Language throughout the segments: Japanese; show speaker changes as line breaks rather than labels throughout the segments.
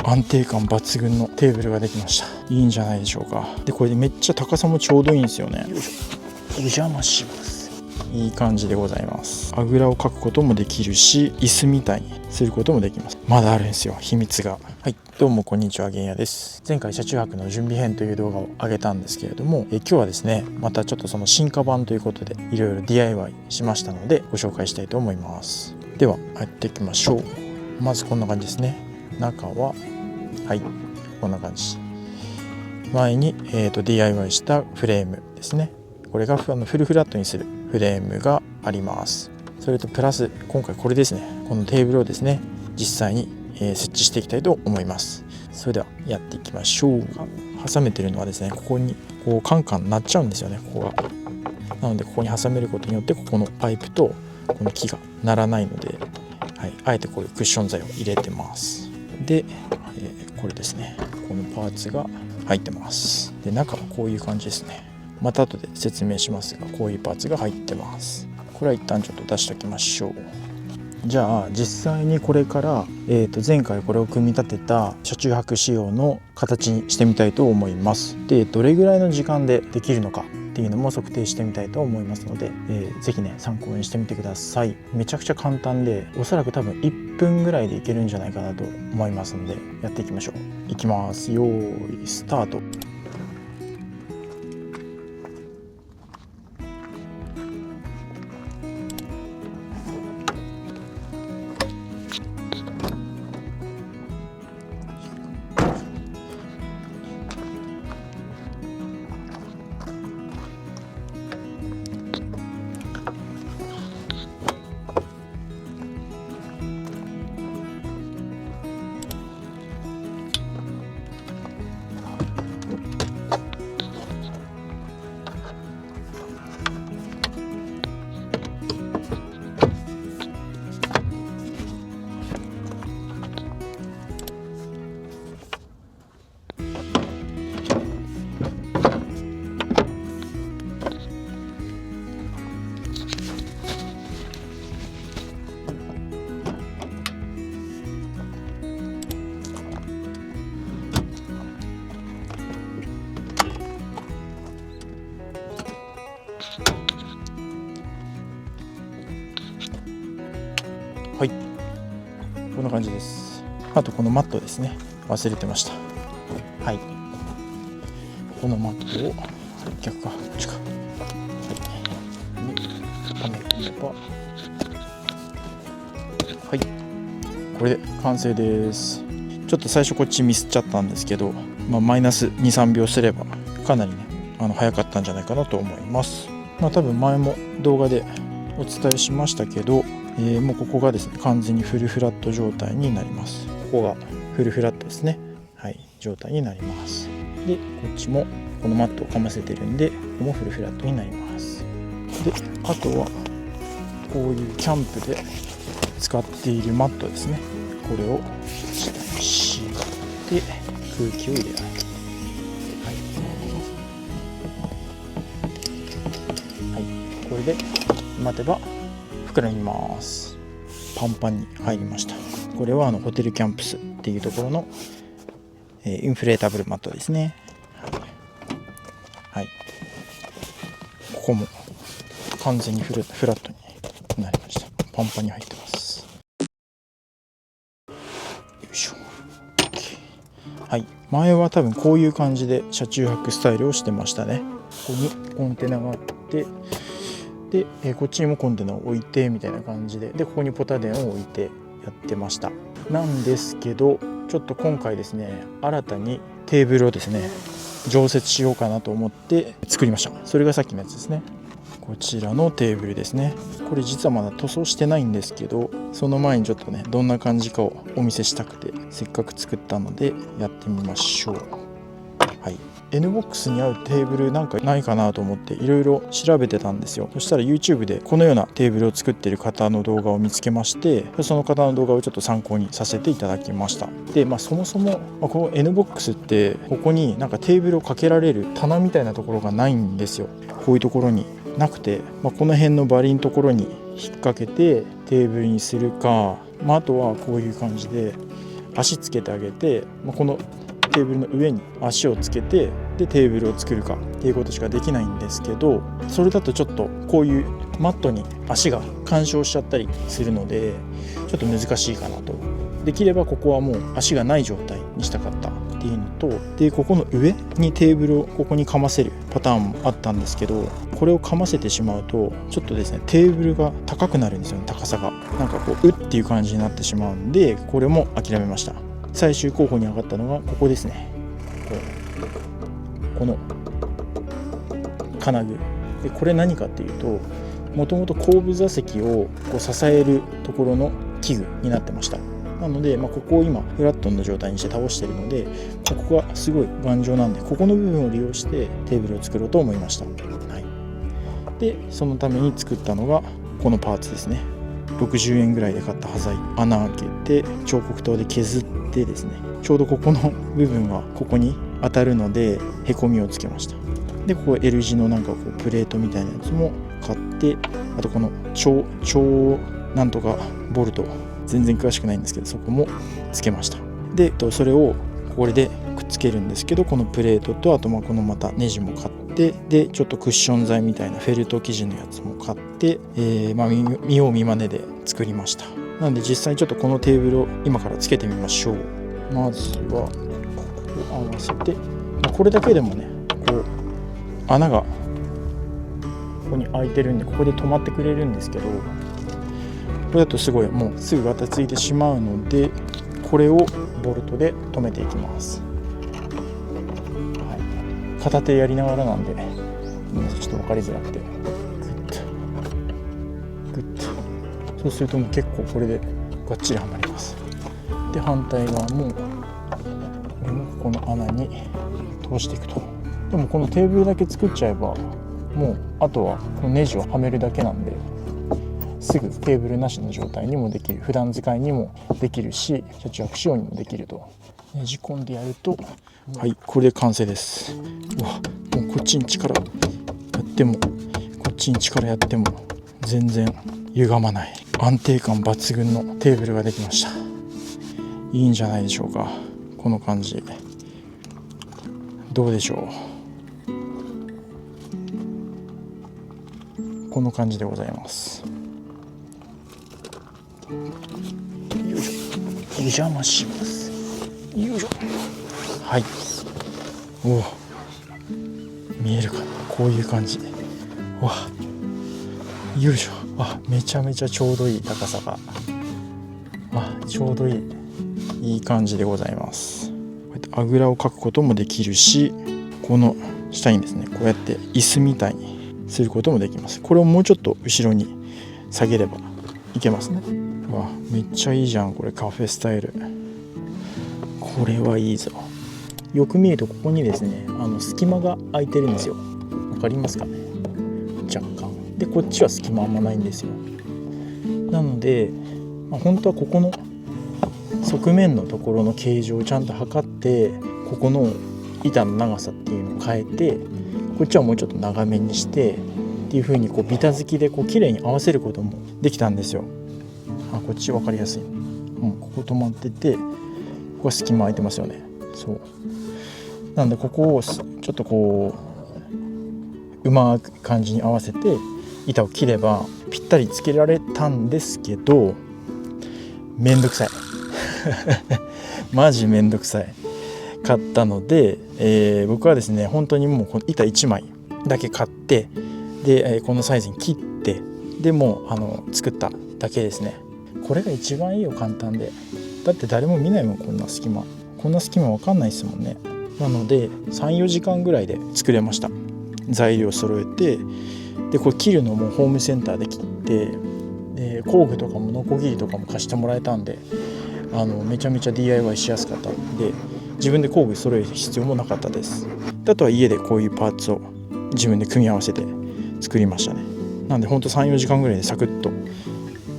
安定感抜群のテーブルができました。いいんじゃないでしょうか。でこれでめっちゃ高さもちょうどいいんですよね。よいしょ、お邪魔します。いい感じでございます。あぐらをかくこともできるし、椅子みたいにすることもできます。まだあるんですよ、秘密が。はい、どうもこんにちは、げんやです。前回車中泊の準備編という動画を上げたんですけれども、今日はですね、またちょっとその進化版ということでいろいろ DIY しましたのでご紹介したいと思います。ではやっていきましょう。まずこんな感じですね。中ははいこんな感じ。前に、DIY したフレームですね。これがフルフラットにするフレームがあります。それとプラス今回これですね、このテーブルをですね実際に、設置していきたいと思います。それではやっていきましょう。挟めてるのはですね、ここにこうカンカンなっちゃうんですよね、ここが。なのでここに挟めることによってここのパイプとこの木が鳴らないので、はい、あえてこういうクッション材を入れてます。で、これですね、このパーツが入ってます。で中はこういう感じですね。また後で説明しますが、こういうパーツが入ってます。これは一旦ちょっと出しておきましょう。じゃあ実際にこれから、前回これを組み立てた車中泊仕様の形にしてみたいと思います。でどれぐらいの時間でできるのかっていうのも測定してみたいと思いますので、ぜひね参考にしてみてください。めちゃくちゃ簡単で、おそらく多分1分ぐらいでいけるんじゃないかなと思いますので、やっていきましょう。いきます。よーいスタート。はい、こんな感じです。あとこのマットですね、忘れてました。はい、このマットを逆かこっちか、はい、はめれば、はい、これで完成です。ちょっと最初こっちミスっちゃったんですけど、マイナス 2,3 秒すればかなりね早かったんじゃないかなと思います。多分前も動画でお伝えしましたけど、もうここがですね完全にフルフラット状態になります。ここがフルフラットですね、はい、状態になります。でこっちもこのマットをかませてるんで、ここもフルフラットになります。であとはこういうキャンプで使っているマットですね、これを下に敷いて空気を入れる。はい、これで待てば膨らみます。パンパンに入りました。これはホテルキャンプスっていうところの、インフレータブルマットですね。はい、ここも完全にフラットになりました。パンパンに入ってます。よいしょ。はい、前は多分こういう感じで車中泊スタイルをしてましたね。ここにコンテナがあって、で、こっちにもコンテナを置いてみたいな感じで、ここにポタ電を置いてやってました。なんですけどちょっと今回ですね、新たにテーブルをですね常設しようかなと思って作りました。それがさっきのやつですね。こちらのテーブルですね。これ実はまだ塗装してないんですけど、その前にちょっとねどんな感じかをお見せしたくて、せっかく作ったのでやってみましょう。はい、NBOX に合うテーブルなんかないかなと思っていろいろ調べてたんですよ。そしたら YouTube でこのようなテーブルを作っている方の動画を見つけまして、その方の動画をちょっと参考にさせていただきました。で、そもそもこの NBOX ってここになんかテーブルをかけられる棚みたいなところがないんですよ。こういうところになくて、この辺のバリのところに引っ掛けてテーブルにするか、あとはこういう感じで足つけてあげて、このテーブルの上に足をつけて、でテーブルを作るかっていうことしかできないんですけど、それだとちょっとこういうマットに足が干渉しちゃったりするのでちょっと難しいかなと。できればここはもう足がない状態にしたかったっていうのと、でここの上にテーブルをここにかませるパターンもあったんですけど、これをかませてしまうとちょっとですねテーブルが高くなるんですよね。高さがなんかこうっていう感じになってしまうんで、これも諦めました。最終候補に上がったのがここですね。この金具で、これ何かっていうと、もともと後部座席をこう支えるところの器具になってました。なので、ここを今フラットの状態にして倒しているので、ここがすごい頑丈なんで、ここの部分を利用してテーブルを作ろうと思いました。でそのために作ったのがこのパーツですね。60円ぐらいで買った端材、穴開けて彫刻刀で削ってですね、ちょうどここの部分がここに当たるのでへこみをつけました。でここ L 字のなんかこうプレートみたいなやつも買って、あとこの超なんとかボルト、全然詳しくないんですけどそこもつけました。でそれをこれでくっつけるんですけど、このプレートとあとこのまたネジも買って、でちょっとクッション材みたいなフェルト生地のやつも買って、見よう見まねで作りました。なので実際ちょっとこのテーブルを今からつけてみましょう。まずはここを合わせて、これだけでもねこう穴がここに開いてるんでここで止まってくれるんですけど、これだとすごいもうすぐガタついてしまうので、これをボルトで留めていきます。片手やりながらなんでちょっと分かりづらくて、グッとそうするともう結構これでガッチリはまります。で反対側もこの穴に通していくと。でもこのテーブルだけ作っちゃえばもうあとはこのネジをはめるだけなんで、すぐテーブルなしの状態にもできる、普段使いにもできるし車中泊仕様にもできると。ねじ込んでやると、はい、これで完成です。うわ、もうこっちに力やってもこっちに力やっても全然歪まない、安定感抜群のテーブルができました。いいんじゃないでしょうか。この感じどうでしょう。この感じでございます。よいしょ、お邪魔します。よいしょ。はい、おお、見えるかな、こういう感じ。わ、よいしょ。めちゃめちゃちょうどいい高さが、ちょうどいい感じでございます。こうやってあぐらをかくこともできるし、この下にですねこうやって椅子みたいにすることもできます。これをもうちょっと後ろに下げればいけますね。めっちゃいいじゃんこれ、カフェスタイル。これはいいぞ。よく見るとここにですね隙間が空いてるんですよ。わかりますかね、若干。でこっちは隙間あんまないんですよ。なので、本当はここの側面のところの形状をちゃんと測って、ここの板の長さっていうのを変えて、こっちはもうちょっと長めにしてっていう風にこうビタ付きでこう綺麗に合わせることもできたんですよ。こっち分かりやすい。ここ止まってて、ここは隙間空いてますよね。そうなんでここをちょっとこううまく感じに合わせて板を切ればぴったりつけられたんですけど、めんどくさいマジめんどくさい買ったので、僕はですね本当にもうこの板1枚だけ買って、で、このサイズに切って、でもう作っただけですね。これが一番いいよ、簡単で。だって誰も見ないもん、こんな隙間わかんないですもんね。なので 3,4 時間ぐらいで作れました。材料揃えて、でこれ切るのもホームセンターで切って、で工具とかもノコギリとかも貸してもらえたんで、めちゃめちゃ DIY しやすかったんで、自分で工具揃える必要もなかったです。あとは家でこういうパーツを自分で組み合わせて作りましたね。なんでほんと 3,4 時間ぐらいでサクッと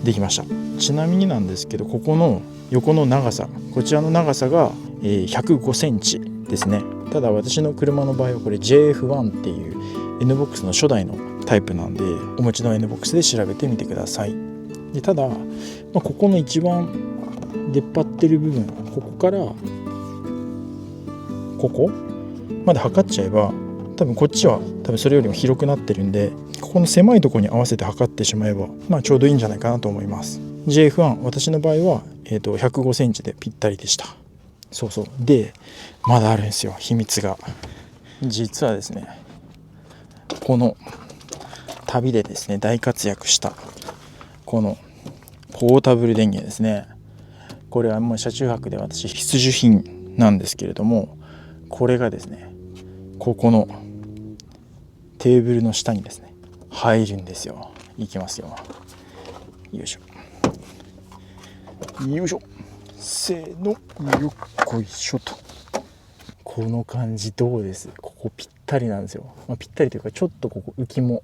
できました。ちなみになんですけど、ここの横の長さ、こちらの長さが105センチですね。ただ私の車の場合はこれ JF1 っていう NBOX の初代のタイプなんで、お持ちの NBOX で調べてみてください。でただ、ここの一番出っ張ってる部分、ここからここまで測っちゃえば、多分こっちは多分それよりも広くなってるんで、ここの狭いところに合わせて測ってしまえば、ちょうどいいんじゃないかなと思います。 JF1 私の場合は、105センチでぴったりでした。そうそう。でまだあるんですよ、秘密が。実はですね、この旅でですね大活躍したこのポータブル電源ですね。これはもう車中泊で私必需品なんですけれども、これがですねここのテーブルの下にですね入るんですよ。いきますよ。よいしょよいしょ、せーの、よっこいしょと。この感じどうです？ここぴったりなんですよ。ぴったりというか、ちょっとここ浮きも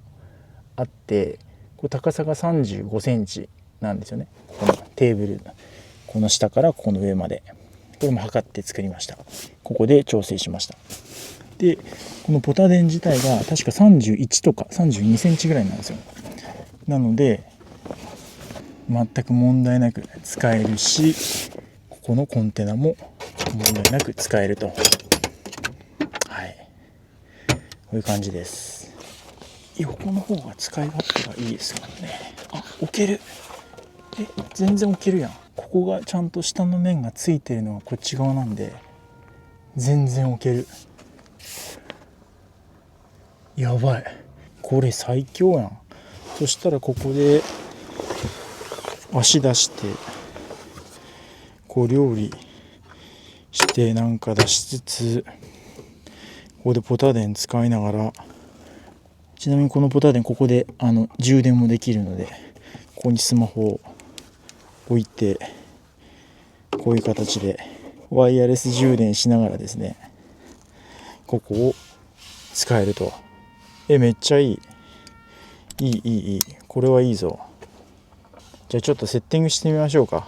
あって、これ高さが35センチなんですよね。このテーブル、この下からここの上まで、これも測って作りました。ここで調整しました。でこのポタ電自体が確か31とか32センチぐらいなんですよ。なので全く問題なく使えるし、ここのコンテナも問題なく使えると、こういう感じです。横の方が使い勝手がいいですからね。置ける。全然置けるやん。ここがちゃんと下の面がついてるのがこっち側なんで、全然置ける。やばい、これ最強やん。そしたらここで足出してこう料理してなんか出しつつ、ここでポタ電使いながら、ちなみにこのポタ電ここで充電もできるので、ここにスマホを置いて、こういう形でワイヤレス充電しながらですね、ここを使えると。めっちゃいい。いい。これはいいぞ。じゃあちょっとセッティングしてみましょうか。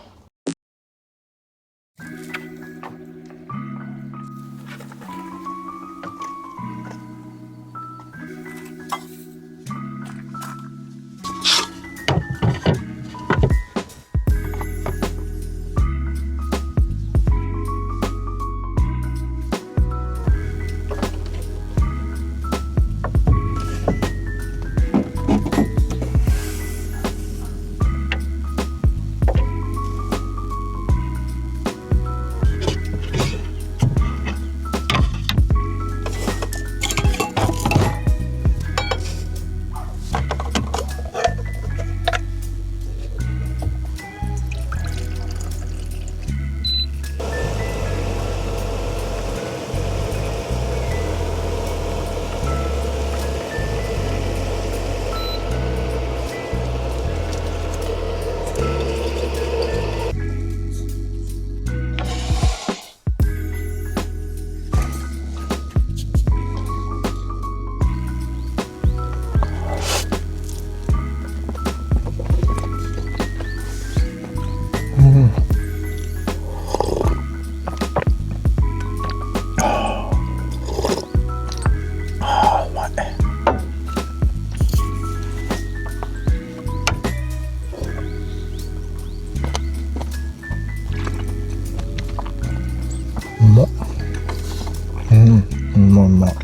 うまい。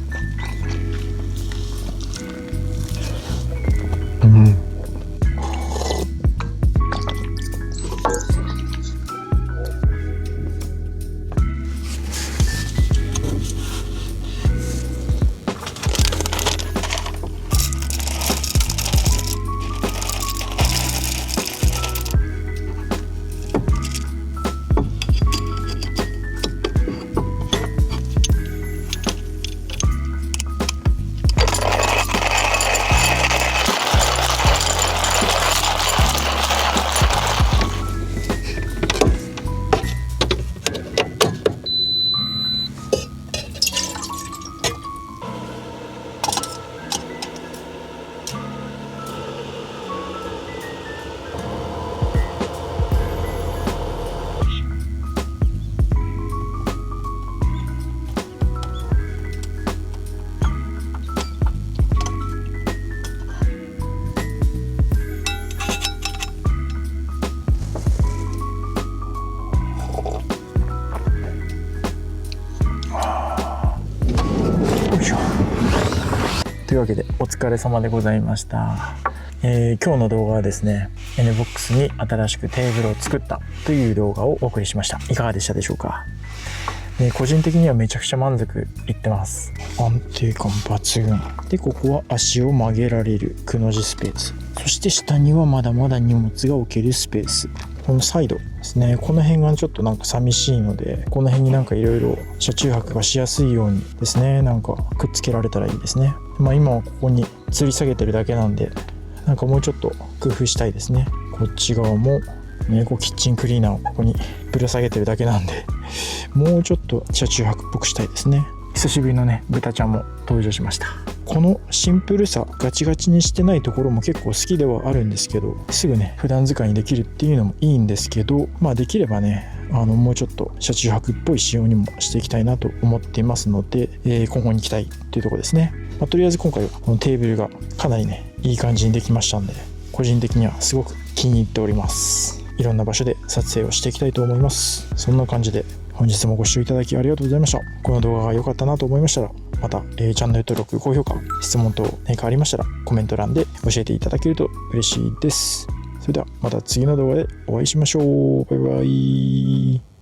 というわけでお疲れ様でございました。今日の動画はですね NBOX に新しくテーブルを作ったという動画をお送りしました。いかがでしたでしょうか。個人的にはめちゃくちゃ満足いってます。安定感抜群で、ここは足を曲げられるくの字スペース、そして下にはまだまだ荷物が置けるスペース。このサイドですね、この辺がちょっとなんか寂しいので、この辺になんかいろいろ車中泊がしやすいようにですね、なんかくっつけられたらいいですね。今はここに吊り下げてるだけなんで、なんかもうちょっと工夫したいですね。こっち側もこうキッチンクリーナーをここにぶら下げてるだけなんで、もうちょっと車中泊っぽくしたいですね。久しぶりのね豚ちゃんも登場しました。このシンプルさ、ガチガチにしてないところも結構好きではあるんですけど、すぐね普段使いにできるっていうのもいいんですけど、できればねもうちょっと車中泊っぽい仕様にもしていきたいなと思っていますので、今後に期待というところですね。とりあえず今回はこのテーブルがかなりねいい感じにできましたんで、個人的にはすごく気に入っております。いろんな場所で撮影をしていきたいと思います。そんな感じで本日もご視聴いただきありがとうございました。この動画が良かったなと思いましたら、また、チャンネル登録、高評価、質問等何かありましたらコメント欄で教えていただけると嬉しいです。それではまた次の動画でお会いしましょう。バイバイ。